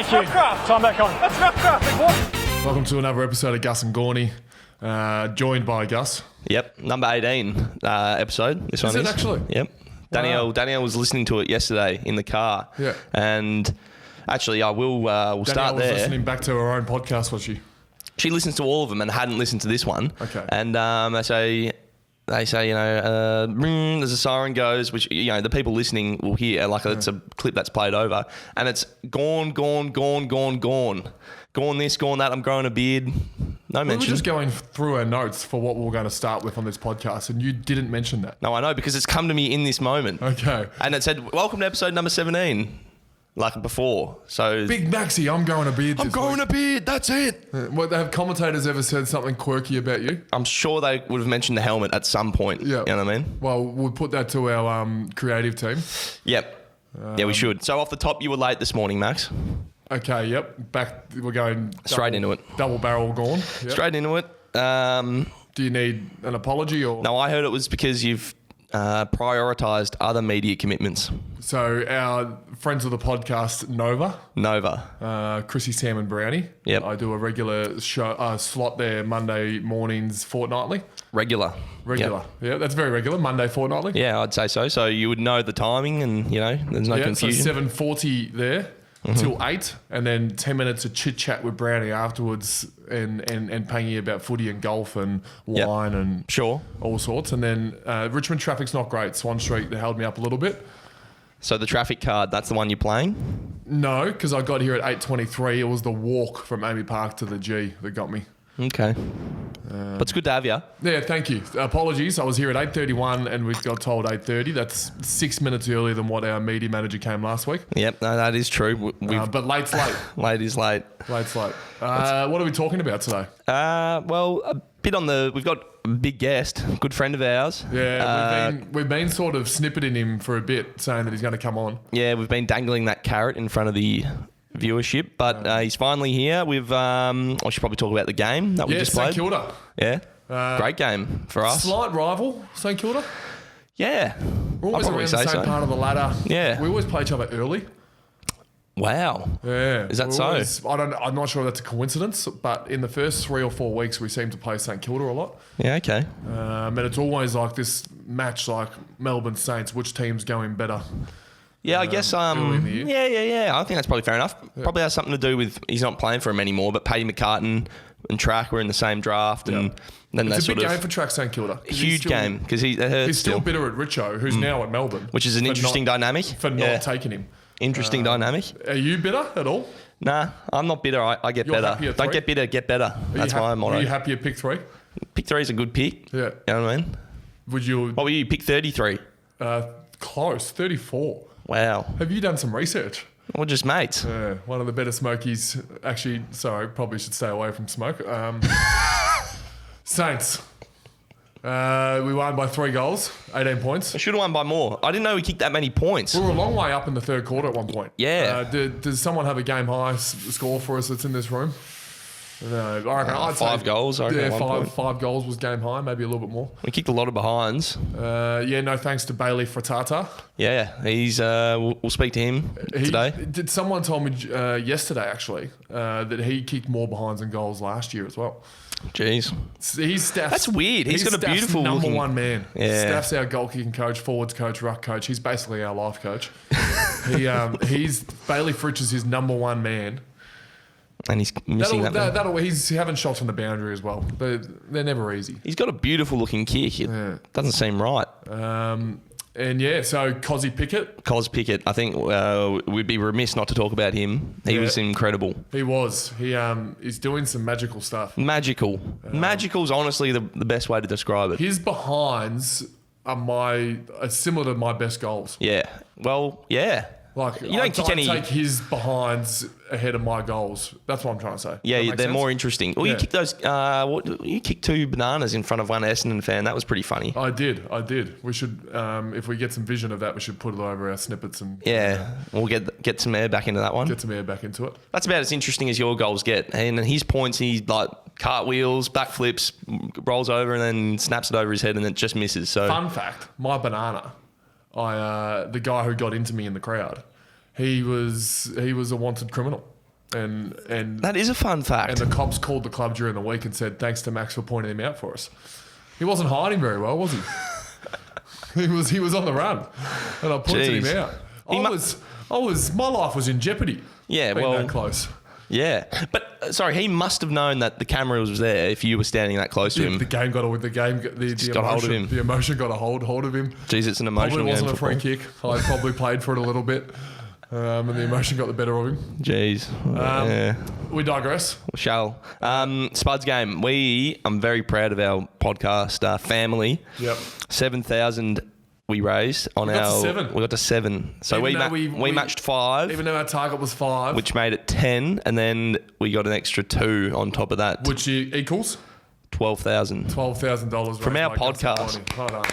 Thank you. Time back on. That's Ruffcraft, big boy. Welcome to another episode of Gus and Gawny, joined by Gus. Yep, number 18 episode. This one Is it actually? Yep. Danielle was listening to it yesterday in the car. Yeah. And actually, we'll start Danielle was there. listening back to her own podcast, was she? She listens to all of them and hadn't listened to this one. Okay. And they say, there's a siren goes, which, the people listening will hear, it's a clip that's played over. And it's gone. Gone this, gone that, I'm growing a beard. No mention. We were just going through our notes for what we were going to start with on this podcast, and you didn't mention that. No, I know, because it's come to me in this moment. Okay. And it said, welcome to episode number 17. Like before. So Big Maxi, I'm growing a beard. I'm growing a beard, that's it. What, have commentators ever said something quirky about you? I'm sure they would have mentioned the helmet at some point. Yeah. You know what I mean? Well, we'll put that to our creative team. Yep. Yeah, we should. So off the top, you were late this morning, Max. Okay, yep. Back, we're going... Straight into it. Double barrel gone. Yep. Straight into it. Do you need an apology or... No, I heard it was because you've prioritised other media commitments. So our friends of the podcast, Nova. Chrissy, Sam and Brownie. Yep. I do a regular show slot there Monday mornings fortnightly. Regular. Yep. Yeah, that's very regular. Monday fortnightly. Yeah, I'd say so. So you would know the timing and, there's no confusion. So 7:40 there till 8, and then 10 minutes of chit-chat with Brownie afterwards and pangy about footy and golf and wine and sure, all sorts. And then Richmond traffic's not great. Swan Street, they held me up a little bit. So the traffic card, that's the one you're playing? No, because I got here at 8:23. It was the walk from Amy Park to the G that got me. Okay. But it's good to have you. Yeah, thank you. Apologies. I was here at 8:31 and we got told 8:30. That's 6 minutes earlier than what our media manager came last week. Yep, no, that is true. But late's late. Late is late. Late's late. What are we talking about today? Well, a bit on we've got a big guest, a good friend of ours. Yeah, we've been sort of snippeting him for a bit, saying that he's going to come on. Yeah, we've been dangling that carrot in front of the viewership, but he's finally here. I should probably talk about the game that we just played. St Kilda. Yeah, great game for us. Slight rival, St Kilda. Yeah, We're always around the same part of the ladder. Yeah. We always play each other early. Wow. Yeah. Is that so? I'm not sure if that's a coincidence, but in the first 3 or 4 weeks, we seem to play St Kilda a lot. Yeah, okay. And it's always like this match, like Melbourne Saints, which team's going better? Yeah, I guess. early in the year. Yeah. I think that's probably fair enough. Yeah. Probably has something to do with he's not playing for him anymore, but Paddy McCartan and Track were in the same draft, and then it's a big game for Track St Kilda. Huge game because he's still bitter at Richo, who's now at Melbourne, which is an interesting dynamic for not taking him. Interesting dynamic. Are you bitter at all? Nah, I'm not bitter. I get better. Don't get bitter, get better. That's my motto. Are you happy at pick 3? Pick 3 is a good pick. Yeah. You know what I mean? What were you? Pick 33? Close, 34. Wow. Have you done some research? Or just mates? Yeah, one of the better smokies. Actually, sorry, probably should stay away from smoke. Saints. We won by 3 goals, 18 points. I should have won by more. I didn't know we kicked that many points. We were a long way up in the third quarter at one point. Yeah. Does someone have a game high score for us that's in this room? No, I reckon I'd 5 goals. I reckon yeah, five goals was game high, maybe a little bit more. We kicked a lot of behinds. No thanks to Bailey Fratata. Yeah, he's. We'll speak to him today. Did someone told me yesterday actually that he kicked more behinds than goals last year as well. Jeez, he's Staff's, that's weird. He's got a beautiful number one man. Yeah. Staff's our goal kicking coach, forwards coach, ruck coach. He's basically our life coach. He's Bailey Fritsch is his number one man. And he's missing he's having shots on the boundary as well. They're never easy. He's got a beautiful looking kick. It doesn't seem right. So Cozzy Pickett. Cos Pickett. I think we'd be remiss not to talk about him. He was incredible. He was. He's doing some magical stuff. Magical. Magical's honestly the best way to describe it. His behinds are similar to my best goals. Yeah. Well, yeah. Like you don't kick any. Take his behinds ahead of my goals. That's what I'm trying to say. Yeah, they're more interesting. Well, you kicked those. You kicked 2 bananas in front of one Essendon fan. That was pretty funny. I did. We should, if we get some vision of that, we should put it over our snippets and. We'll get some air back into that one. Get some air back into it. That's about as interesting as your goals get. And his points, he like cartwheels, backflips, rolls over, and then snaps it over his head, and it just misses. So fun fact: my banana. The guy who got into me in the crowd, he was a wanted criminal. And That is a fun fact. And the cops called the club during the week and said, thanks to Max for pointing him out for us. He wasn't hiding very well, was he? he was on the run. And I pointed him out. My life was in jeopardy. Yeah, being well, that close. Yeah. But, sorry, he must have known that the camera was there if you were standing that close to him. The game got hold of him. The emotion got a hold of him. Jeez, it's an emotional Probably wasn't game a free kick. I probably played for it a little bit. And the emotion got the better of him. Jeez. Yeah. We digress. Shall. Spud's game. I'm very proud of our podcast family. Yep. 7,000 we raised on We got to 7. So we matched 5. Even though our target was 5. Which made it 10. And then we got an extra 2 on top of that. Which equals? $12,000. $12,000. From our podcast. Well done.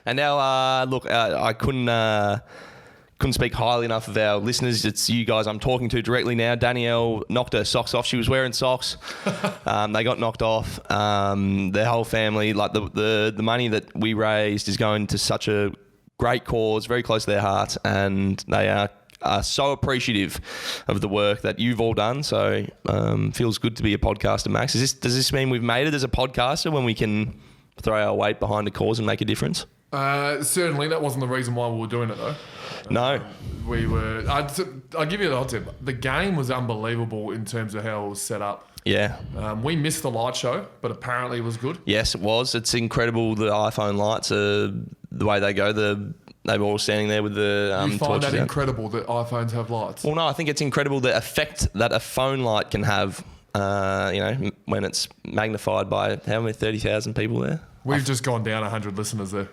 And now, I couldn't speak highly enough of our listeners. It's you guys I'm talking to directly now. Danielle knocked her socks off. She was wearing socks. They got knocked off. Their whole family, like the money that we raised is going to such a great cause, very close to their hearts, and they are so appreciative of the work that you've all done. So feels good to be a podcaster, Max. Does this mean we've made it as a podcaster when we can throw our weight behind a cause and make a difference? Certainly, that wasn't the reason why we were doing it, though. No. We were... I'll give you the hot tip. The game was unbelievable in terms of how it was set up. Yeah. We missed the light show, but apparently it was good. Yes, it was. It's incredible. The iPhone lights, the way they go, they were all standing there with the you find that out. incredible that iPhones have lights? Well, no, I think it's incredible the effect that a phone light can have, when it's magnified by how many 30,000 people there? We've just gone down 100 listeners there.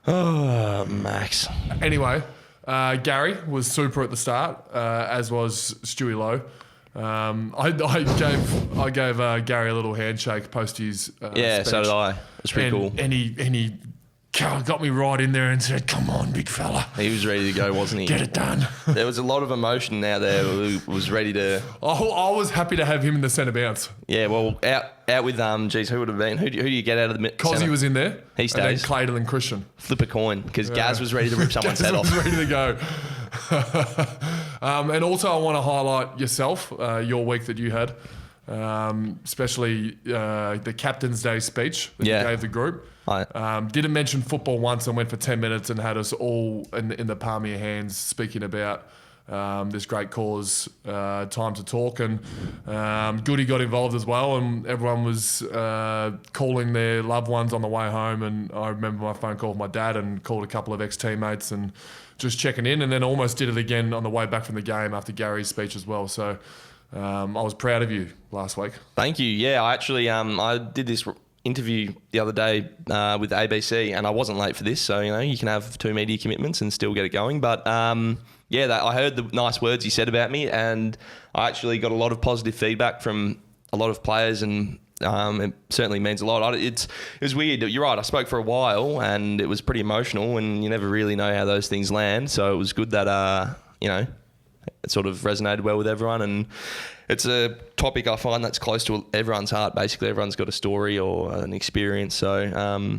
Oh, Max. Anyway, Gary was super at the start, as was Stewie Lowe. I gave Gary a little handshake post his yeah, speech. so did I. It was pretty cool. And he got me right in there and said, "Come on, big fella." He was ready to go, wasn't he? Get it done. There was a lot of emotion out there. Who was ready to. I was happy to have him in the centre bounce. Yeah, well, out with who would have been? Who do you get out of the Cozzy centre? was in there. He stays. And then Clayton and Christian. Flip a coin because Gaz was ready to rip someone's head off. Gaz was ready to go. And also, I want to highlight yourself, your week that you had, especially the Captain's Day speech that you gave the group. Didn't mention football once and went for 10 minutes and had us all in the palm of your hands speaking about this great cause, Time to Talk. And Goody got involved as well, and everyone was calling their loved ones on the way home. And I remember my phone call with my dad and called a couple of ex-teammates and just checking in, and then almost did it again on the way back from the game after Gary's speech as well. So I was proud of you last week. Thank you. Yeah, I actually I did this interview the other day with ABC, and I wasn't late for this, so you can have 2 media commitments and still get it going. But I heard the nice words he said about me, and I actually got a lot of positive feedback from a lot of players, and it certainly means a lot. It was weird. You're right. I spoke for a while, and it was pretty emotional, and you never really know how those things land. So it was good that it sort of resonated well with everyone, and it's a topic I find that's close to everyone's heart. Basically, everyone's got a story or an experience. So,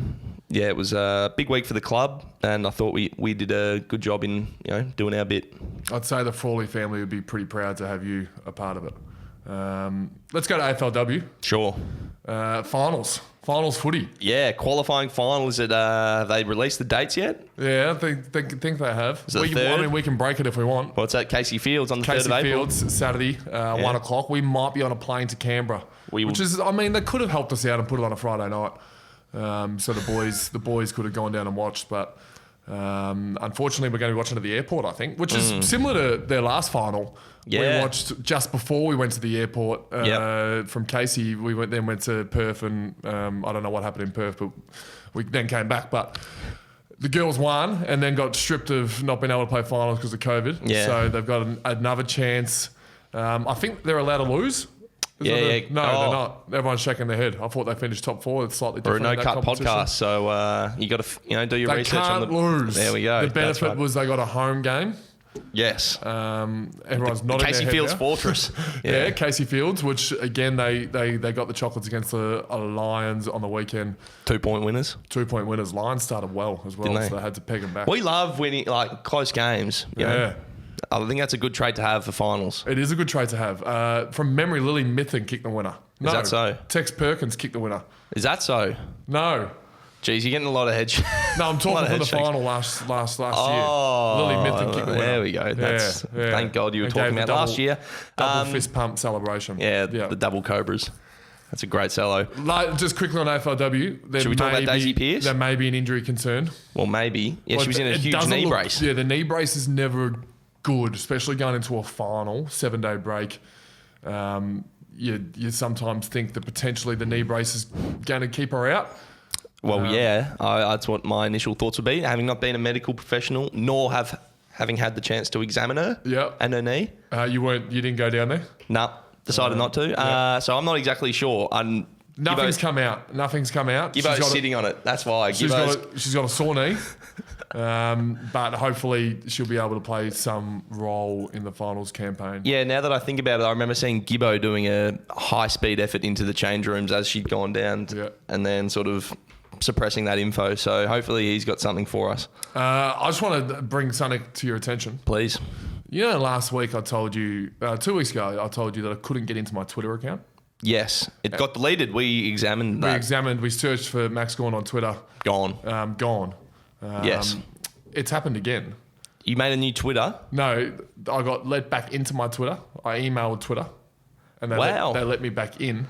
it was a big week for the club, and I thought we did a good job in doing our bit. I'd say the Frawley family would be pretty proud to have you a part of it. Let's go to AFLW. Sure. Finals footy. Yeah, qualifying final. Is it? They released the dates yet? Yeah, I think they have. Is it the 3rd? We can break it if we want. What's that? Casey Fields on the 3rd of April? Casey Fields, Saturday, 1 o'clock. We might be on a plane to Canberra. They could have helped us out and put it on a Friday night. So the boys could have gone down and watched, but unfortunately we're going to be watching at the airport, I think, which is similar to their last final. Yeah. We watched just before we went to the airport from Casey. We went to Perth, and I don't know what happened in Perth, but we then came back. But the girls won and then got stripped of not being able to play finals because of COVID. Yeah. So they've got another chance. I think they're allowed to lose. No, they're not. Everyone's shaking their head. I thought they finished top 4. It's slightly different. We're a no-cut podcast, so you got to do your research on the. They can't lose. There we go. The benefit was they got a home game. Yes. Everyone's nodding Casey their head Fields now. Fortress. Yeah, Casey Fields, which again they got the chocolates against the Lions on the weekend. 2-point winners. 2-point winners. Lions started well as well, so they had to peg them back. We love winning close games. You know? I think that's a good trait to have for finals. It is a good trait to have. From memory, Lily Mithen kicked the winner. No, Is that so? Tex Perkins kicked the winner. Is that so? No. Jeez, you're getting a lot of head. No, I'm talking for the final last year. Lily Mithen kicked the winner. There we go. Thank God you were talking about last year. Double fist pump celebration. Yeah, the double cobras. That's a great solo. Just quickly on AFLW. Should we talk about Daisy Pearce? There may be an injury concern. Well, maybe. Yeah, she was in a huge knee brace. Yeah, the knee brace is never good, especially going into a final, 7-day break. You sometimes think that potentially the knee brace is going to keep her out. Well, that's what my initial thoughts would be. Having not been a medical professional, nor having had the chance to examine her and her knee. You didn't go down there? No, decided not to. So I'm not exactly sure. Nothing's come out. Gibbo's sitting on it. That's why. She's got a sore knee. But hopefully she'll be able to play some role in the finals campaign. Yeah, now that I think about it, I remember seeing Gibbo doing a high-speed effort into the change rooms as she'd gone down and then sort of suppressing that info. So hopefully he's got something for us. I just want to bring something to your attention. Please. You know, last week I told you, 2 weeks ago, I told you that I couldn't get into my Twitter account. Yes, it got deleted. We examined that. We searched for Max Gawn on Twitter. Gone. Gone. Yes. It's happened again. You made a new Twitter? No, I got let back into my Twitter. I emailed Twitter and they let me back in.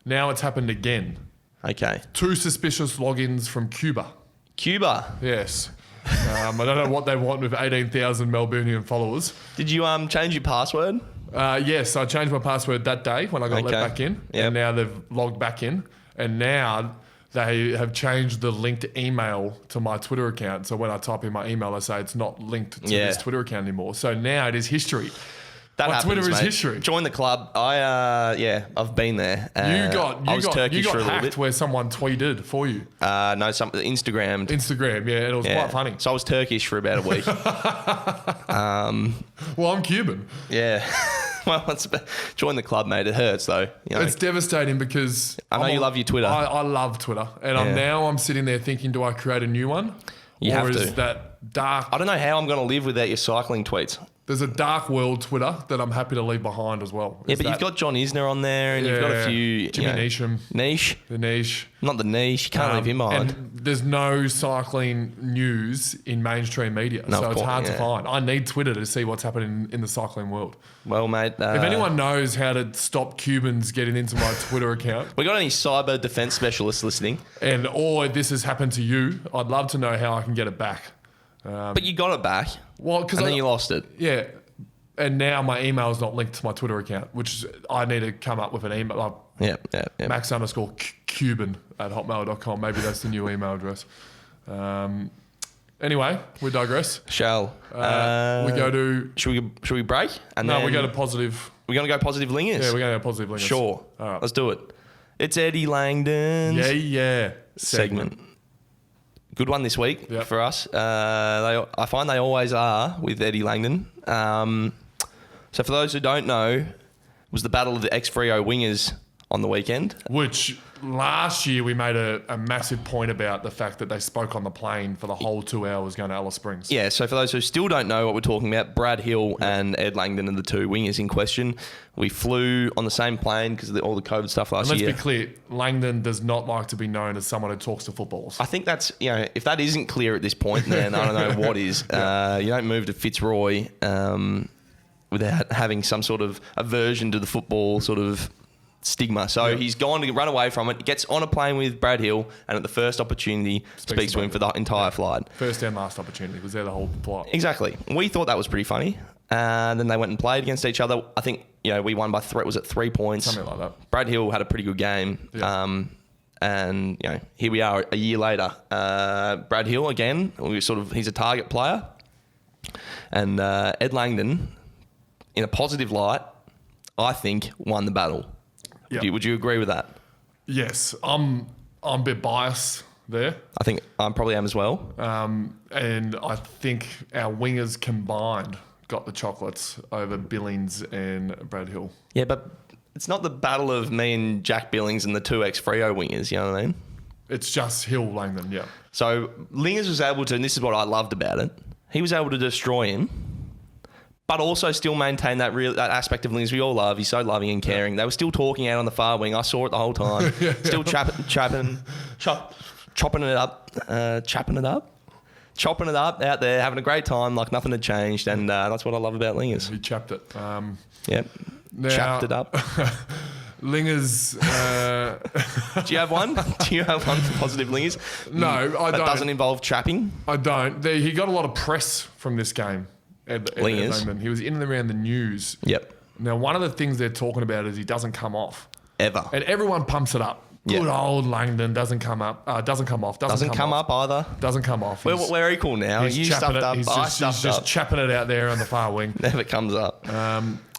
Now it's happened again. Okay. 2 suspicious logins from Cuba. Cuba? Yes. I don't know what they want with 18,000 Melbourneian followers. Did you change your password? Yes, I changed my password that day when I got let back in. Yep. And now they've logged back in. And now they have changed the linked email to my Twitter account. So when I type in my email, I say it's not linked to this Twitter account anymore. So now it is history. That happens, Twitter is mate. History. Join the club. I've been there. You got Turkish for a little hacked bit. where someone tweeted for you. No, something Instagrammed. Instagram, yeah, and it was quite funny. So I was Turkish for about a week. Well, I'm Cuban. Yeah. Well, join the club, mate. It hurts though. It's devastating because I know you love your Twitter. I love Twitter, and I'm sitting there thinking, do I create a new one? You have to. Is that dark? I don't know how I'm going to live without your cycling tweets. There's a dark world Twitter that I'm happy to leave behind as well. Yeah, but you've got John Isner on there, and you've got a few... Jimmy Neesham. The niche. You Not the niche. You can't leave him behind. And there's no cycling news in mainstream media, so it's hard to find. I need Twitter to see what's happening in the cycling world. Well, mate... if anyone knows how to stop Cubans getting into my Twitter account... We got any cyber defense specialists listening? Or this has happened to you, I'd love to know how I can get it back. But you got it back. Well, because then you lost it. Yeah. And now my email is not linked to my Twitter account, which I need to come up with an email. Max_Cuban@hotmail.com. Maybe that's the new email address. Anyway, we digress. We go to... Should we break? We go to positive... We're going to go positive lingers? Yeah, we're going to go positive lingers. Sure. All right. Let's do it. It's Eddie Langdon's segment. Good one this week for us. I find they always are with Eddie Langdon. So for those who don't know, it was the battle of the ex-Freo wingers on the weekend. Which last year we made a massive point about the fact that they spoke on the plane for the whole 2 hours going to Alice Springs. Yeah, so for those who still don't know what we're talking about, Brad Hill and Ed Langdon are the 2 wingers in question. We flew on the same plane because of all the COVID stuff last year. Let's be clear, Langdon does not like to be known as someone who talks to footballers. I think that's, if that isn't clear at this point, then I don't know what is. You don't move to Fitzroy without having some sort of aversion to the football sort of stigma. So he's gone to run away from it, gets on a plane with Brad Hill, and at the first opportunity speaks to him for the entire flight. First and last opportunity was there the whole flight. Exactly. We thought that was pretty funny. Then they went and played against each other. I think we won by 3 points. Something like that. Brad Hill had a pretty good game. Yeah. And here we are a year later. Brad Hill again, he's a target player, and Ed Langdon, in a positive light, I think won the battle. Yep. Would you agree with that? Yes, I'm a bit biased there. I think I probably am as well. And I think our wingers combined got the chocolates over Billings and Brad Hill. Yeah, but it's not the battle of me and Jack Billings and the 2 ex-Freo wingers, you know what I mean? It's just Hill Langdon, yeah. So Lingers was able to, and this is what I loved about it, he was able to destroy him, but also still maintain that aspect of Lingers we all love. He's so loving and caring. They were still talking out on the far wing. I saw it the whole time. Still chopping it up out there, having a great time like nothing had changed, and that's what I love about Lingers. He chapped it. Yep, chapped it up. Lingers. Do you have one? Do you have one for positive Lingers? No, I don't. That doesn't involve chapping? I don't. He got a lot of press from this game. Lingers. He was in and around the news. Yep. Now, one of the things they're talking about is he doesn't come off. Ever. And everyone pumps it up. Good old Langdon doesn't come up. Doesn't come off. Doesn't come up either. Doesn't come off. We're equal now. You stuffed up. He's just chapping it out there on the far wing. Never comes up.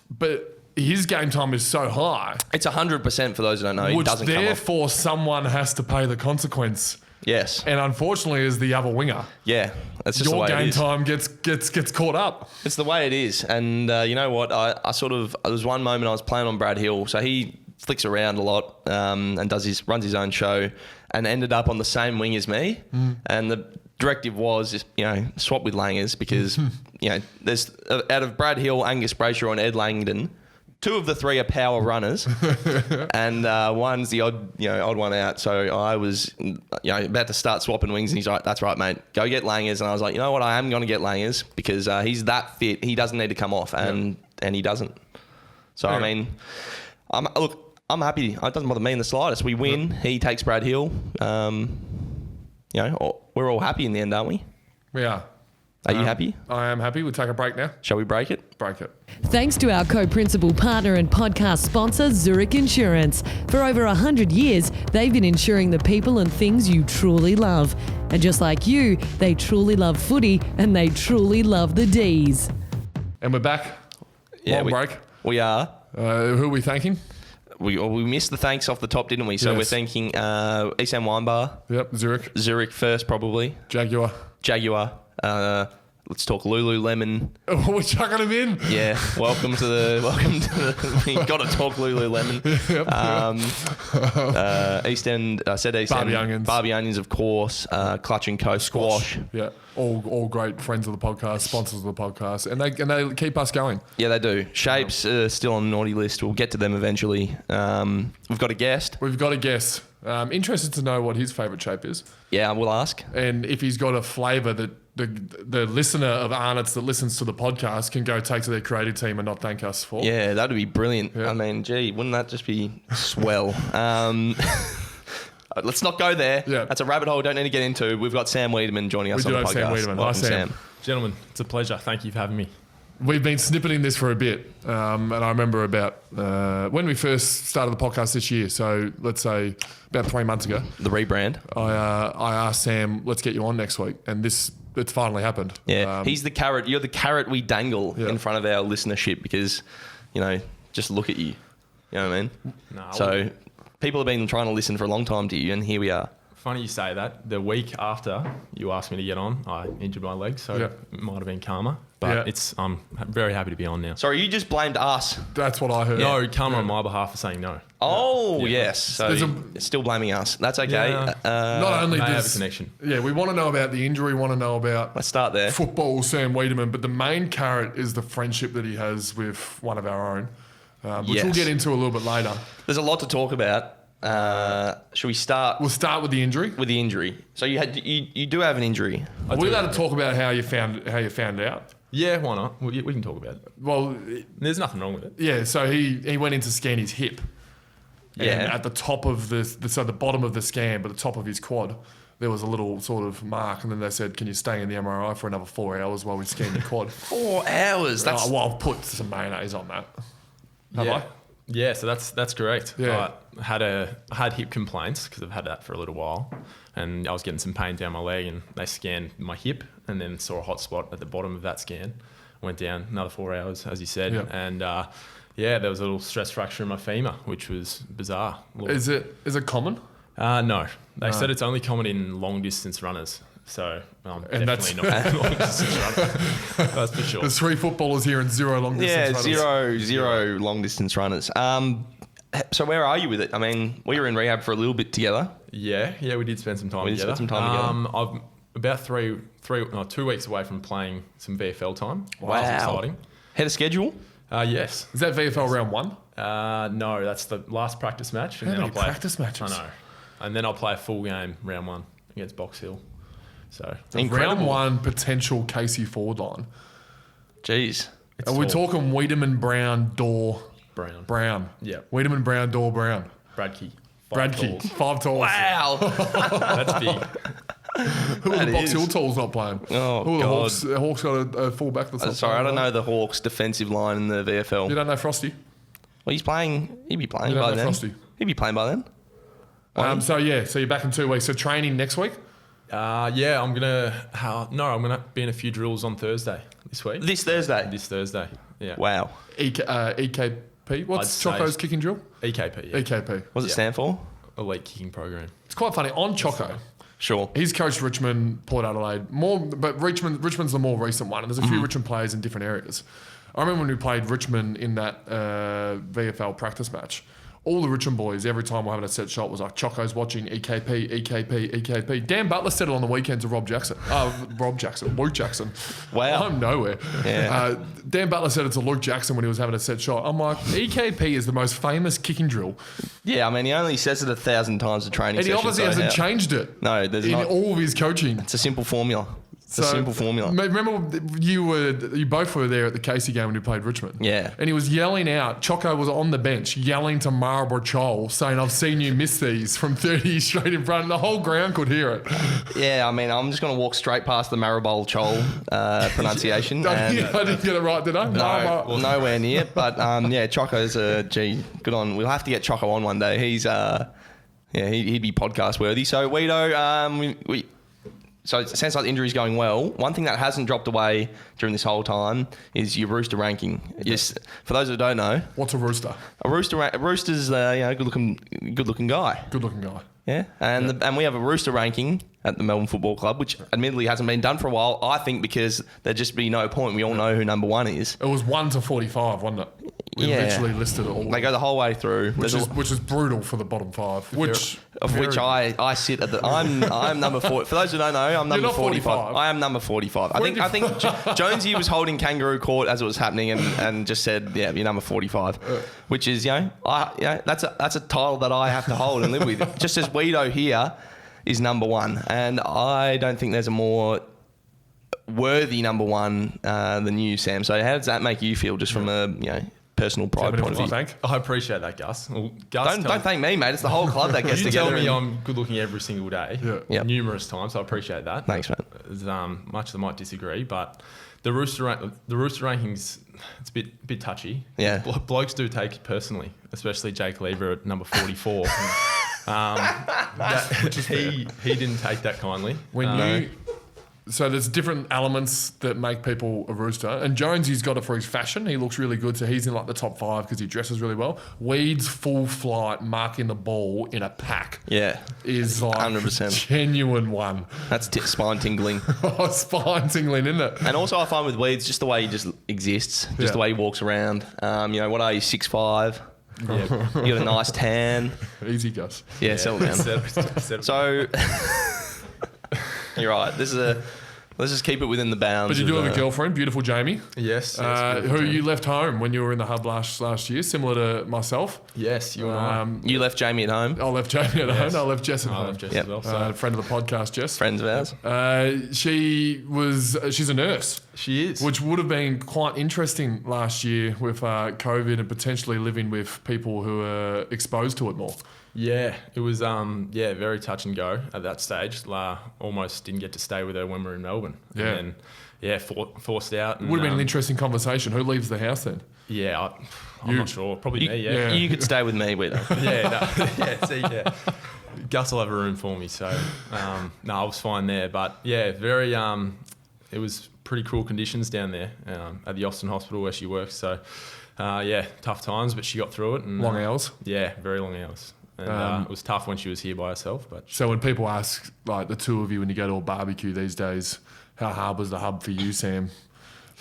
But his game time is so high. It's 100% for those who don't know. He doesn't come off. Therefore, someone has to pay the consequence. Yes. And unfortunately, as the other winger. Yeah. That's just the way it is. Your game time gets caught up. It's the way it is. And you know what? I sort of, there was one moment I was playing on Brad Hill. So he flicks around a lot and runs his own show and ended up on the same wing as me. And the directive was, swap with Langers because, there's out of Brad Hill, Angus Brayshaw and Ed Langdon, 2 of the 3 are power runners, and one's the odd one out. So I was, about to start swapping wings, and he's like, "That's right, mate. Go get Langers." And I was like, "You know what? I am going to get Langers because he's that fit. He doesn't need to come off, and he doesn't." So I mean, I'm happy. It doesn't bother me in the slightest. We win. He takes Brad Hill. We're all happy in the end, aren't we? We are. Are you happy? I am happy. We'll take a break now. Shall we break it? Break it. Thanks to our co-principal partner and podcast sponsor, Zurich Insurance. For over 100 years, they've been insuring the people and things you truly love. And just like you, they truly love footy and they truly love the D's. And we're back. Long break. We are. Who are we thanking? We missed the thanks off the top, didn't we? So we're thanking Sam Weideman. Yep, Zurich first, probably. Jaguar. Let's talk Lululemon. Oh, we're chucking him in. Yeah, welcome to the. We got to talk Lululemon. East End. I said East Barbie End. Onions. Barbie Onions, of course. Clutch and Co. Squash. Yeah, all great friends of the podcast, sponsors of the podcast, and they keep us going. Yeah, they do. Shapes still on the naughty list. We'll get to them eventually. We've got a guest. Interested to know what his favourite shape is. Yeah, we'll ask. And if he's got a flavour that the listener of Arnott's that listens to the podcast can go take to their creative team and not thank us for. Yeah, that'd be brilliant. Yeah. I mean, gee, wouldn't that just be swell? Let's not go there. Yeah. That's a rabbit hole we don't need to get into. We've got Sam Weideman joining us on the podcast. Sam Weideman. Hi, Sam. Gentlemen, it's a pleasure. Thank you for having me. We've been snippeting this for a bit, and I remember about when we first started the podcast this year, so let's say about 3 months ago. The rebrand. I asked Sam, let's get you on next week, and it's finally happened. Yeah, he's the carrot. You're the carrot we dangle in front of our listenership because, just look at you. You know what I mean? So people have been trying to listen for a long time to you, and here we are. Funny you say that. The week after you asked me to get on, I injured my leg, so it might have been karma. But I'm very happy to be on now. Sorry, you just blamed us. That's what I heard. No, karma on my behalf for saying no. Oh, yes. So you're still blaming us. That's okay. Yeah. Not only I does have a connection. Yeah, we want to know about the injury, want to know about Let's start there. Football, Sam Weideman, but the main carrot is the friendship that he has with one of our own, which we'll get into a little bit later. There's a lot to talk about. Should we start? We'll start with the injury. So you do have an injury. Are we allowed to talk about how you found out? Yeah, why not? We can talk about it. Well, there's nothing wrong with it. Yeah, so he went in to scan his hip. Yeah. And at the top of the bottom of the scan, but the top of his quad, there was a little sort of mark, and then they said, "Can you stay in the MRI for another 4 hours while we scan your quad?" 4 hours. That's well, I've put some mayonnaise on that. Have I? Yeah, so that's correct. Yeah. I had hip complaints because I've had that for a little while, and I was getting some pain down my leg, and they scanned my hip and then saw a hot spot at the bottom of that scan. Went down another 4 hours, as you said, and there was a little stress fracture in my femur, which was bizarre. Is it common? No, they said it's only common in long distance runners. So definitely not long distance runner. That's for sure. There's 3 footballers here and 0 long distance runners. Zero long distance runners. So where are you with it? I mean, we were in rehab for a little bit together. Yeah, we did spend some time together. I'm about 2 weeks away from playing some VFL time. Wow. That's exciting. Head of schedule? Yes. Is that VFL round 1? No, that's the last practice match. And How then many I'll play practice matches? I know. And then I'll play a full game round 1 against Box Hill. So Round 1 potential Casey forward line. Jeez. Are we talking Weideman, Brown, Dorr, Brown? Yeah. Weideman, Brown, Dorr, Brown. Bradkey. Bradkey. 5 talls. Wow. That's big. Who are the Box Hill talls not playing? Oh, Who are the God. Hawks? The Hawks got a full back that's not Sorry, I playing, don't right? know the Hawks' defensive line in the VFL. You don't know Frosty? Well, he'd be playing You don't by know then. Frosty? He'd be playing by then. So you're back in 2 weeks. So training next week? Yeah, I'm gonna be in a few drills on Thursday this week. This Thursday? This Thursday. Yeah. Wow. EKP. What's I'd say- Choco's kicking drill? EKP. Yeah. EKP. What does it stand for? Elite Kicking Program. It's quite funny. On Choco, Sure. he's coached Richmond, Port Adelaide, but Richmond's the more recent one, and there's a few Richmond players in different areas. I remember when we played Richmond in that VFL practice match. All the Richmond boys, every time we're having a set shot, was like, Choco's watching EKP. Dan Butler said it on the weekend to Luke Jackson. Wow. I'm nowhere. Yeah. Dan Butler said it to Luke Jackson when he was having a set shot. I'm like, EKP is the most famous kicking drill. Yeah, I mean, he only says it 1,000 times a training And he session. obviously hasn't changed it. No, there's in not. all of his coaching. It's a simple formula. It's a simple formula. Remember you both were there at the Casey game when he played Richmond. Yeah. And he was yelling out, Choco was on the bench yelling to Marlborough Chol, saying, I've seen you miss these from 30 straight in front. And the whole ground could hear it. Yeah, I mean, I'm just going to walk straight past the Maribol Chol pronunciation. I didn't get it right, did I? No, well, nowhere near. But yeah, Choco's good on. We'll have to get Choco on one day. He's he'd be podcast worthy. So Weedo, so it sounds like the injury's going well. One thing that hasn't dropped away during this whole time is your Rooster ranking. Yes, for those that don't know, What's a Rooster? a Rooster's a good looking guy. Good looking guy. Yeah, and we have a Rooster ranking at the Melbourne Football Club, which admittedly hasn't been done for a while. I think because there'd just be no point. We all know who number 1 is. It was 1 to 45, wasn't it? We literally listed it all. They go the whole way through, which is brutal for the bottom 5. Which I sit at the. I'm number 40. For those who don't know, I'm number not 45. I am number 45. I think Jonesy was holding kangaroo court as it was happening and just said, yeah, you're number 45, which is that's a title that I have to hold and live with. Just as Weido here is number 1, and I don't think there's a more worthy number 1 than you, Sam. So how does that make you feel, just from a personal pride point of view? I appreciate that, Gus. Well, Gus, Don't thank me, mate. It's the whole club that gets you together. tell me I'm good looking every single day, Yep. numerous times. So I appreciate that. Thanks, mate. As much as I might disagree, but the Rooster rankings, it's a bit touchy. Yeah. Blokes do take it personally, especially Jake Lever at number 44. He didn't take that kindly. So there's different elements that make people a Rooster. And Jonesy's got it for his fashion. He looks really good. So he's in like the top 5 because he dresses really well. Weed's full flight, marking the ball in a pack. Yeah. Is like 100%. Genuine one. That's spine tingling. Spine tingling, isn't it? And also I find with Weeds, just the way he just exists, just the way he walks around. What are you, 6'5"? Yeah. You got a nice tan. Easy, Gus. Yeah, settle down. So, you're right. Let's just keep it within the bounds. But you do have a girlfriend, beautiful Jamie. Yes. Who you left home when you were in the hub last year, similar to myself. Yes, you and I. You left Jamie at home. I left Jamie at home. I left Jess at home. I left Jess as well. So. Friend of the podcast, Jess. Friends of ours. She's a nurse. She is. Which would have been quite interesting last year with COVID and potentially living with people who are exposed to it more. Yeah, it was very touch and go at that stage. Almost didn't get to stay with her when we were in Melbourne. Yeah. And then, forced out. And, would have been an interesting conversation. Who leaves the house then? Yeah, I'm not sure. Probably me, yeah. You could stay with me, Weedo. Yeah. Gus will have a room for me, so I was fine there. But yeah, very it was pretty cruel conditions down there at the Austin Hospital where she works. So tough times, but she got through it. And, Long hours? Yeah, very long hours. And it was tough when she was here by herself. But so when people ask, like the two of you, when you go to a barbecue these days, how hard was the hub for you, Sam?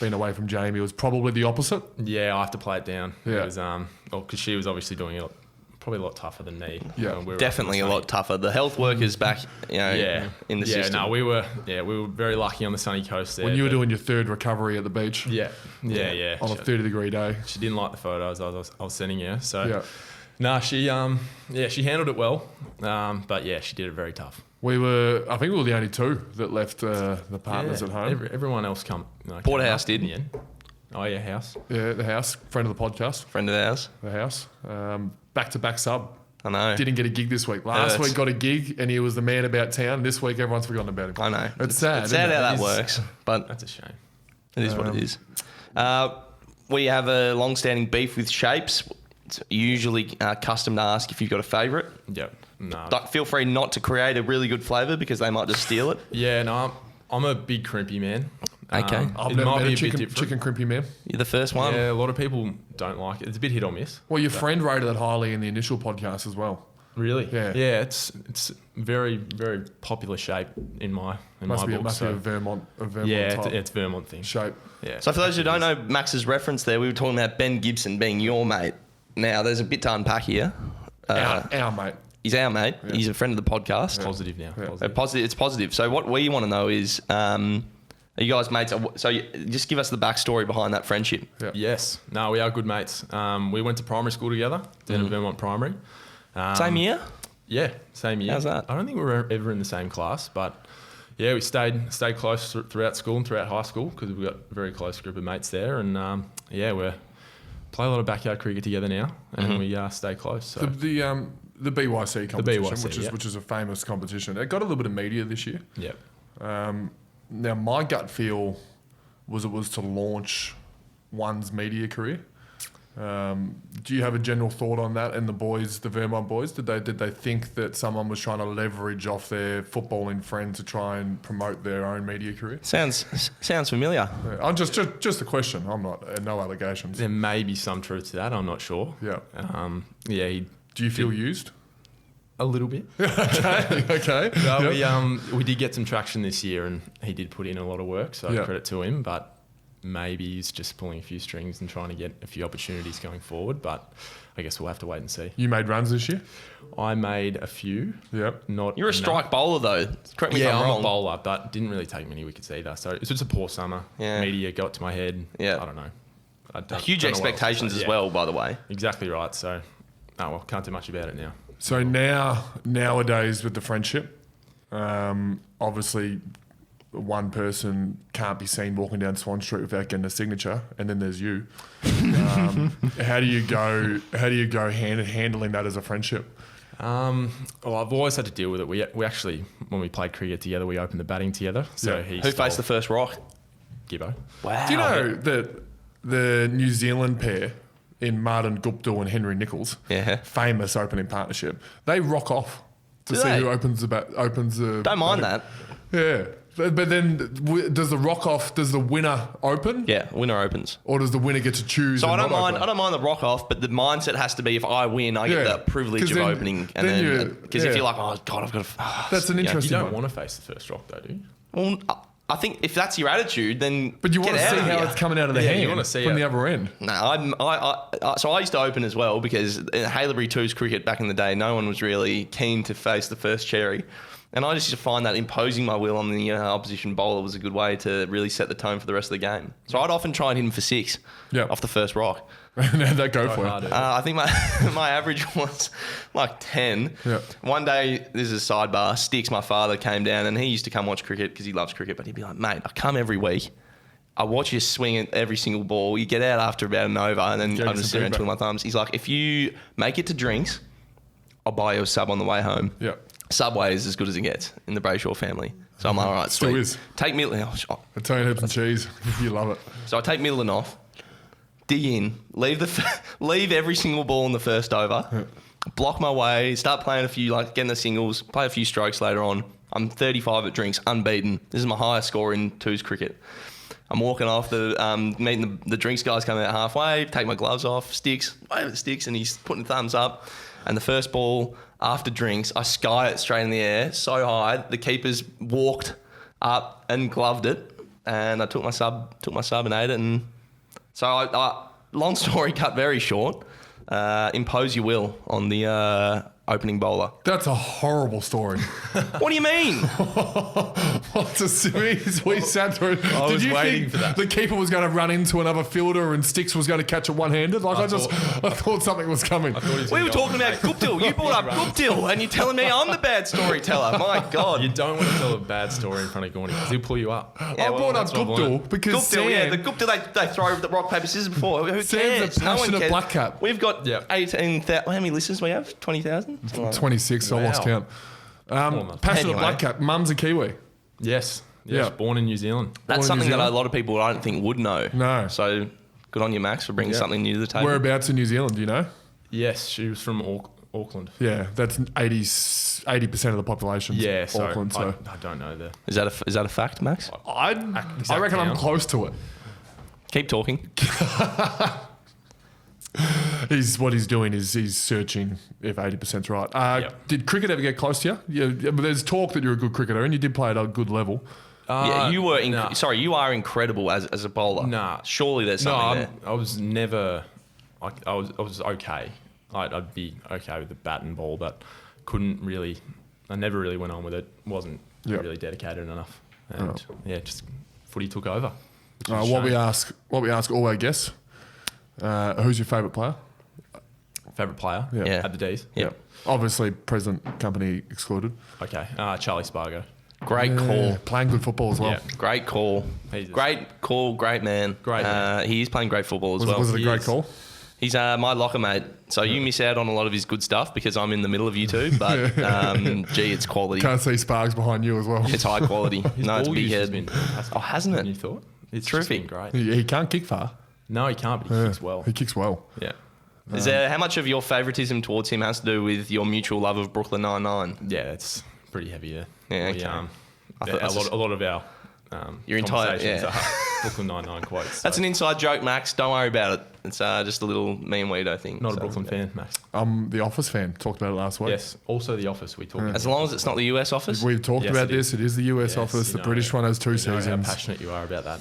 Being away from Jamie, it was probably the opposite. Yeah, I have to play it down. Yeah. It was because she was obviously doing it probably a lot tougher than me. Yeah, we were Definitely a lot tougher. The health workers back, in the system. No, we were very lucky on the sunny coast there. When you were doing your third recovery at the beach. Yeah. On a 30-degrey day. She didn't like the photos I was sending her. So, she handled it well. But yeah, she did it very tough. I think we were the only two that left the partners at home. Everyone else Porterhouse did. In the end. Oh yeah, House. Yeah, the House, friend of the podcast. Friend of ours. The House. Back-to-back sub. I know. Didn't get a gig this week. Last week got a gig and he was the man about town. This week everyone's forgotten about him. I know. It's sad. It's sad how that works, but That's a shame. it is what it is. We have a long-standing beef with Shapes. It's usually custom to ask if you've got a favourite. Yep. No. Feel free not to create a really good flavour because they might just steal it. Yeah, no, I'm a big crimpy man. Okay. I've it never might met be a a chicken, bit different. chicken crimpy man. You're the first one. Yeah, a lot of people don't like it. It's a bit hit or miss. Well, your friend rated it highly in the initial podcast as well. Really? Yeah. Yeah, it's very, very popular shape in my Must be book. a Vermont yeah, type it's Vermont thing. shape. Yeah. So for those who don't know Max's reference there, we were talking about Ben Gibson being your mate. Now, there's a bit to unpack here. Our mate. He's our mate. Yeah. He's a friend of the podcast. Positive now. Yeah. Positive. It's positive. So what we want to know is, are you guys mates? So just give us the backstory behind that friendship. Yeah. Yes. No, we are good mates. We went to primary school together, down at Vermont Primary. Same year? Yeah, same year. How's that? I don't think we were ever in the same class, but yeah, we stayed close throughout school and throughout high school because we've got a very close group of mates there. And we play a lot of backyard cricket together now, and we stay close. So. The BYC competition, BYC, which is a famous competition. It got a little bit of media this year. Yep. Now, my gut feel was it was to launch one's media career. Do you have a general thought on that? And the Vermont boys, did they think that someone was trying to leverage off their footballing friend to try and promote their own media career? Sounds familiar. Yeah, I'm just a question. I'm not no allegations. There may be some truth to that. I'm not sure. Yeah. Do you feel used? A little bit. Okay. No, we did get some traction this year, and he did put in a lot of work. So credit to him, but. Maybe he's just pulling a few strings and trying to get a few opportunities going forward, but I guess we'll have to wait and see. You made runs this year? I made a few. Yep. You're a strike bowler though. Correct me if I'm wrong. I'm a bowler, but didn't really take many wickets either. So it's just a poor summer. Yeah. Media got to my head. Yeah. I don't know. Huge expectations as well, by the way. Exactly right. So, can't do much about it now. So nowadays with the friendship, obviously one person can't be seen walking down Swan Street without getting a signature, and then there's you. How do you go handling that as a friendship? Well, I've always had to deal with it. We actually, when we played cricket together, we opened the batting together. So who faced the first rock? Gibbo. Wow. Do you know that the New Zealand pair in Martin Guptill and Henry Nichols, famous opening partnership, they rock off to see who opens the. Don't mind that. Yeah. But then, does the winner open? Yeah, winner opens. Or does the winner get to choose? So I don't mind the rock off, but the mindset has to be if I win, I get the privilege of opening. And then because if you're like, oh God, I've got to. That's an interesting. You don't want to face the first rock though, do you? Well, I think if that's your attitude, then. But you want to see how it's coming out of the hand. You want to see from the other end. No, so I used to open as well because in Haileybury 2's cricket back in the day, no one was really keen to face the first cherry. And I just used to find that imposing my will on the opposition bowler was a good way to really set the tone for the rest of the game. So I'd often try and hit him for 6 off the first rock. That'd go for it. I think my average was like 10. Yeah. One day, this is a sidebar, Sticks, my father, came down and he used to come watch cricket because he loves cricket, but he'd be like, mate, I come every week. I watch you swing at every single ball. You get out after about an over and then I'm just sitting twiddling my thumbs. He's like, if you make it to drinks, I'll buy you a sub on the way home. Yeah. Subway is as good as it gets in the Brayshaw family. So I'm like, all right, sweet. Still is. Take Middleton. Italian herbs and cheese. You love it. So I take Middleton off, dig in, leave every single ball in the first over, block my way, start playing a few, like getting the singles, play a few strokes later on. I'm 35 at drinks, unbeaten. This is my highest score in 2's cricket. I'm walking off, meeting the drinks guys coming out halfway, take my gloves off, Sticks, wave at the Sticks, and he's putting thumbs up. And the first ball, after drinks, I sky it straight in the air, so high, the keepers walked up and gloved it. And I took my sub and ate it. And so long story cut very short, impose your will on the opening bowler. That's a horrible story. What do you mean? What's a series we sat through? I was Did you waiting think for that. the keeper was going to run into another fielder and Sticks was going to catch it one-handed? Like I thought something was coming. We were talking about Guptill. You brought up Guptill and you're telling me I'm the bad storyteller. My God. You don't want to tell a bad story in front of Gawny because he'll pull you up. I brought up Guptill because Guptill, the Guptill, they throw the rock, paper, scissors before. Who Sam's cares? a passionate black cap. We've got 18,000. How many listeners do we have? 20,000? 26, I lost count. Passionate Anyway. black cap. Mum's a Kiwi. Yes. Yeah. Born in New Zealand. That's Born in something New that a Zealand? lot of people I don't think would know. No. So good on you, Max, for bringing something new to the table. Whereabouts in New Zealand, do you know? Yes, she was from Auckland. Yeah, that's 80% of the population. Yeah, so Auckland. So I don't know the. Is that a fact, Max? I reckon I'm town? close to it. Keep talking. What he's doing is he's searching if 80%'s right. Yep. Did cricket ever get close to you? Yeah, but there's talk that you're a good cricketer and you did play at a good level. Yeah, you were. nah. Sorry, you are incredible as a bowler. Nah. Surely there's No, something there. I was never. I was okay. I'd be okay with the bat and ball, but couldn't really. I never really went on with it. Wasn't Yep. really dedicated enough, and just footy took over. which is a What we shame. ask all our guests: who's your favourite player? Favourite player? Yeah. At the D's. Yeah. Obviously, present company excluded. Okay. Charlie Spargo. Great call. Playing good football as well. Yeah. Great call. He's a- Great call. Great man. Great man. He is playing great football as Was, well. was it a He great is. call? He's my locker mate. So you miss out on a lot of his good stuff because I'm in the middle of you two. But gee, it's quality. Can't see Sparks behind you as well. It's high quality. No, it's Ball big use has head. been fantastic. Oh, hasn't than it? You thought? It's Terrific. just been great. He can't kick far. No, he can't, but he kicks well. He kicks well. Yeah. Is there how much of your favouritism towards him has to do with your mutual love of Brooklyn Nine-Nine? Yeah, it's pretty heavy. Yeah. Yeah, We, okay. I thought a that's lot of our Your entire- conversations yeah. are Brooklyn Nine-Nine quotes. That's so an inside joke, Max. Don't worry about it. It's just a little me and Weedo thing. not So, a Brooklyn yeah. fan, Max. I'm the Office fan. Talked about it last week. Yes. Also, The Office. We talked about. As long as it's not the US office. We've talked Yes, about it this. It is the US Yes, Office. you The know British it. one has two We know seasons. how passionate you are about that.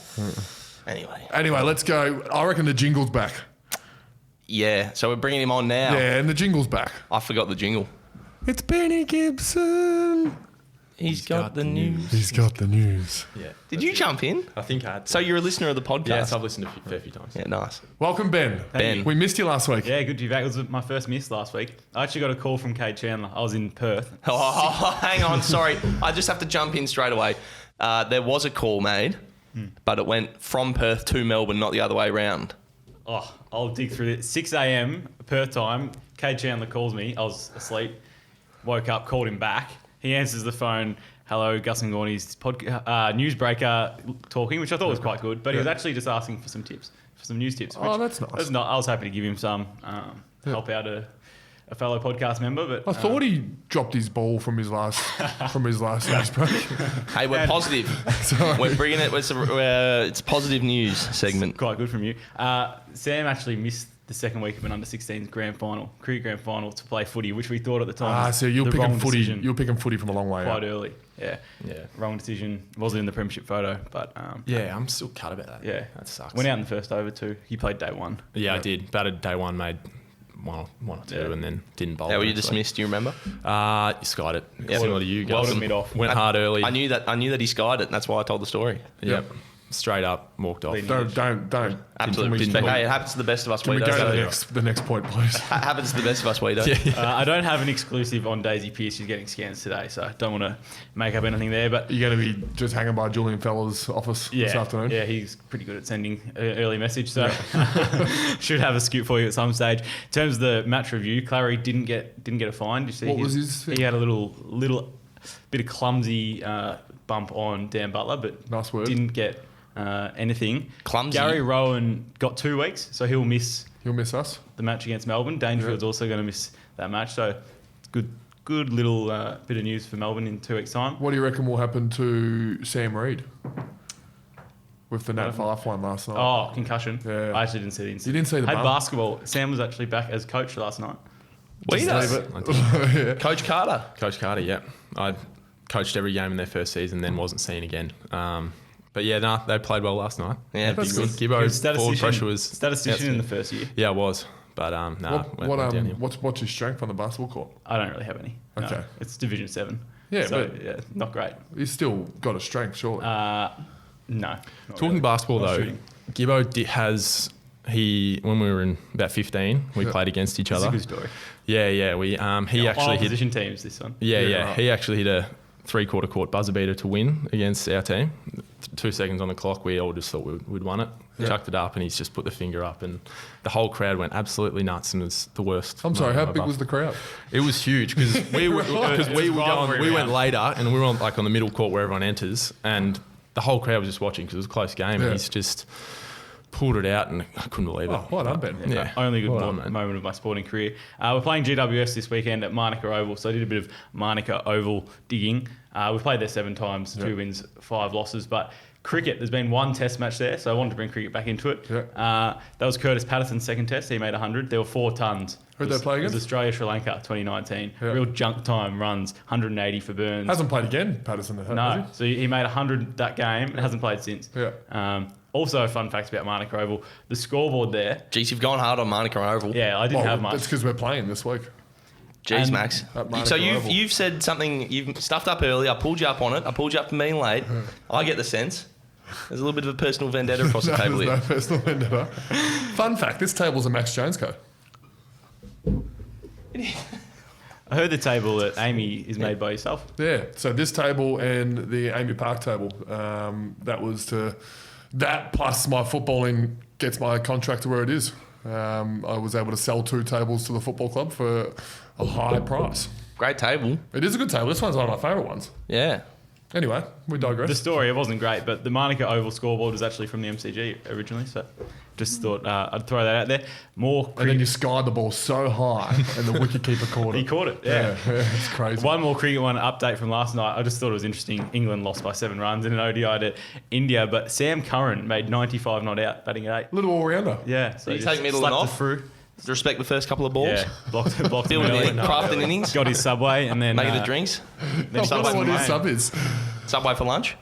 Anyway, Let's go. I reckon the jingle's back. yeah. So we're bringing him on now. Yeah, and the jingle's back. I forgot the jingle. It's Benny Gibson. He's got the news. He's got the news. Yeah. Did you jump in? I think I had. So you're a listener of the podcast? Yes, I've listened to a fair few times. Yeah, nice. Welcome, Ben. Ben. We missed you last week. Yeah, good to be back. It was my first miss last week. I actually got a call from Kate Chandler. I was in Perth. Oh, hang on. Sorry. I just have to jump in straight away. There was a call made, but it went from Perth to Melbourne, not the other way round. Oh, I'll dig through it. 6 a.m. Perth time. Kate Chandler calls me. I was asleep. Woke up, called him back. He answers the phone. Hello, Gus and Gawny's newsbreaker talking, which I thought was quite good. But he was actually just asking for some tips, for some news tips. Oh, that's nice. I was happy to give him some, help out a fellow podcast member. But I thought he dropped his ball from his last news break. Hey, we're positive. We're bringing it. It's positive news segment. quite good from you. Sam actually missed the second week of an under-16s cricket grand final to play footy, which we thought at the time. So you're the picking wrong footy. decision You're picking footy from a long way quite out. early. Yeah, Yeah. wrong decision. Wasn't in the premiership photo, but Yeah, I'm still cut about that. yeah, That sucks. Went out in the first over too. He played day one. Yeah, I did. Batted day one, made one or two, Yeah. and then didn't bowl. How were the you next dismissed? Do you remember? week. You skied it. Yeah. Similar to you guys. Welded mid off. Went hard early. I knew that he skied it. And that's why I told the story. Yep. Straight up, walked off. Leading Don't. Absolutely. Didn't- Hey, it happens to the best of us. Can we Weedo, go so- to the next point, please? Happens to the best of us, Weedo. I don't have an exclusive on Daisy Pearce. She's getting scans today, so I don't want to make up anything there. But You're going to be just hanging by Julian Feller's office this afternoon? Yeah, he's pretty good at sending an early message, so should have a scoop for you at some stage. In terms of the match review, Clary didn't get a fine. Did you see What was his thing? He had a little bit of clumsy bump on Dan Butler, but Nice word. didn't get anything. Clumsy. Gary Rowan got 2 weeks, so he'll miss He'll miss us. the match against Melbourne. Dangerfield's also going to miss that match, so it's good little bit of news for Melbourne in 2 weeks' time. What do you reckon will happen to Sam Reid with the Nat Fife one last night? Oh, concussion. Yeah. I actually didn't see the incident. You didn't see the Had bump? basketball. Sam was actually back as coach last night. Just Weedo. leave it. I did. Yeah. Coach Carter. Coach Carter, yeah. I coached every game in their first season, then wasn't seen again. But yeah, they played well last night. Yeah, Big that's win. good. He was Gibbo's forward pressure was statistician in the first year. Yeah, I was. But what's your strength on the basketball court? I don't really have any. No. Okay. It's Division 7. Yeah, so, but not great. You still got a strength, surely. No. Talking really. basketball Not though, shooting. Gibbo when we were in about 15, we played against each It's other. a good story. Yeah. We he actually hit opposition teams. This one. Yeah. right. He actually hit a 3/4 court buzzer beater to win against our team. 2 seconds on the clock, we all just thought we'd won it. Yeah. Chucked it up, and he's just put the finger up, and the whole crowd went absolutely nuts, and it was the worst. I'm sorry, moment how of big my was the crowd? It was huge because we were rivalry we went round. later, and we were on the middle court where everyone enters, and the whole crowd was just watching because it was a close game. Yeah. And he's just pulled it out, and I couldn't believe it. Oh, well done, Ben. Yeah. Only good Well done, mate. moment of my sporting career. We're playing GWS this weekend at Manuka Oval, so I did a bit of Manuka Oval digging. We've played there 7 times, 2 wins, 5 losses. But cricket, there's been 1 test match there, so I wanted to bring cricket back into it. Yeah. That was Curtis Patterson's second test. He made 100. There were 4 tons. Who'd they play It was against? Australia, Sri Lanka, 2019. Yeah. Real junk time runs, 180 for Burns. Hasn't played again, Patterson. Has No, he? so he made 100 that game and hasn't played since. Yeah. Also, a fun fact about Manuka Oval, the scoreboard there. Jeez, you've gone hard on Manuka Oval. Yeah, I didn't have much. It's because we're playing this week. Jeez, And- Max. At Manuka So Oval. you've said something. You've stuffed up early. I pulled you up on it. I pulled you up for being late. I get the sense. There's a little bit of a personal vendetta across the table There's here. no personal vendetta. Fun fact, this table's a Max Jones code. I heard the table that Amy is made by yourself. Yeah, so this table and the Amy Park table, that plus my footballing gets my contract to where it is. I was able to sell 2 tables to the football club for a high price. Great table. It is a good table. This one's one of my favourite ones. Yeah. Anyway, we digress. The story, it wasn't great, but the Manuka Oval scoreboard was actually from the MCG originally, so just thought I'd throw that out there. More And then cricket. you skied the ball so high and the wicketkeeper caught it. He caught it, yeah. It's crazy. One more cricket one update from last night. I just thought it was interesting. England lost by 7 runs in an ODI to India, but Sam Curran made 95 not out, batting at 8. Little all-rounder. Yeah, so Did he just take middle slapped and it off? through. Respect the first couple of balls. Yeah, blocked him Building early. in, crafting innings. Got his Subway and then Making the drinks. then I don't know Subway what for his the sub game. is. Subway for lunch.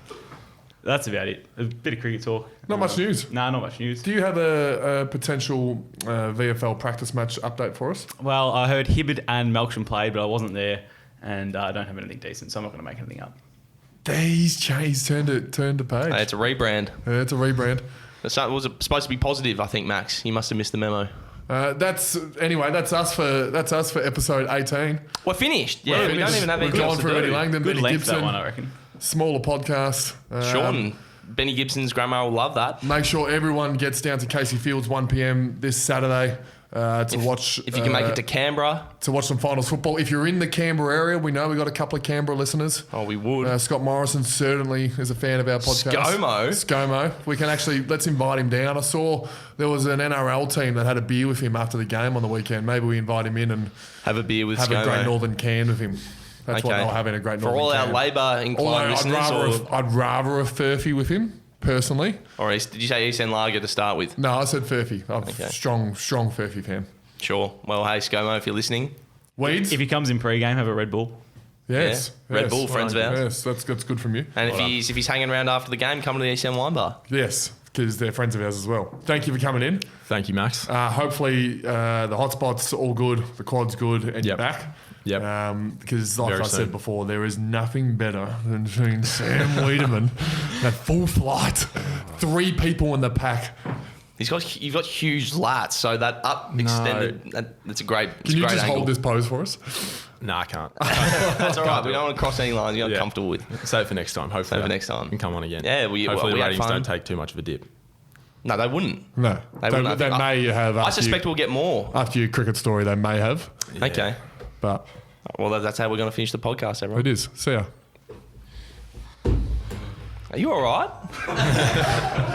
That's about it. A bit of cricket talk. Not much news. Nah, not much news. Do you have a potential VFL practice match update for us? Well, I heard Hibbard and Melksham played, but I wasn't there, and I don't have anything decent, so I'm not going to make anything up. He's turned the page. Hey, it's a rebrand. It's a rebrand. It was supposed to be positive, I think, Max. You must have missed the memo. That's us for episode 18. We're finished. Yeah, We're we don't finished. even have We've anything gone else to through Eddie do. Langdon, Good Benny length, that Gibson, one, I reckon. smaller podcast. Sean, Benny Gibson's grandma will love that. Make sure everyone gets down to Casey Fields 1 p.m. this Saturday to watch. If you can make it to Canberra. to watch some finals football. If you're in the Canberra area, we know we've got a couple of Canberra listeners. Oh, we would. Scott Morrison certainly is a fan of our podcast. ScoMo. We can let's invite him down. I saw there was an NRL team that had a beer with him after the game on the weekend. Maybe we invite him in and Have a beer with have ScoMo. a Great Northern can with him. That's what they'll have in a Great For Northern all our can. Labor inclined listeners, I'd rather a Furphy with him, personally. or did you say Eastern Lager to start with? No, I said Furphy. I'm Okay. a strong Furphy fan. Sure. Well, hey, ScoMo, if you're listening, Weeds? If he comes in pre-game, have a Red Bull. Yes. Yeah. Red yes. Bull, friends of ours. Yes, that's good from you. and if he's hanging around after the game, come to the Eastern Wine Bar. Yes, because they're friends of ours as well. Thank you for coming in. Thank you, Max. Hopefully the hotspot's all good, the quad's good, and you're Yep. back. Yep. Because like Very I soon. said before, there is nothing better than seeing Sam Weideman at full flight, 3 people in the pack. You've got huge lats, so that up extended. That's a great. It's Can you a great just angle. hold this pose for us? No, I can't. That's all right. We don't want to cross any lines you're not Yeah. comfortable with. Save it for next time. Hopefully, Save it for next time. Can come on again. Yeah, Hopefully we the had ratings fun. don't take too much of a dip. No, they wouldn't. No, They wouldn't. they may have. I After suspect we'll get more. after your cricket story, they may have, Okay. but Well, that's how we're going to finish the podcast, everyone. it is. See ya. Are you all right?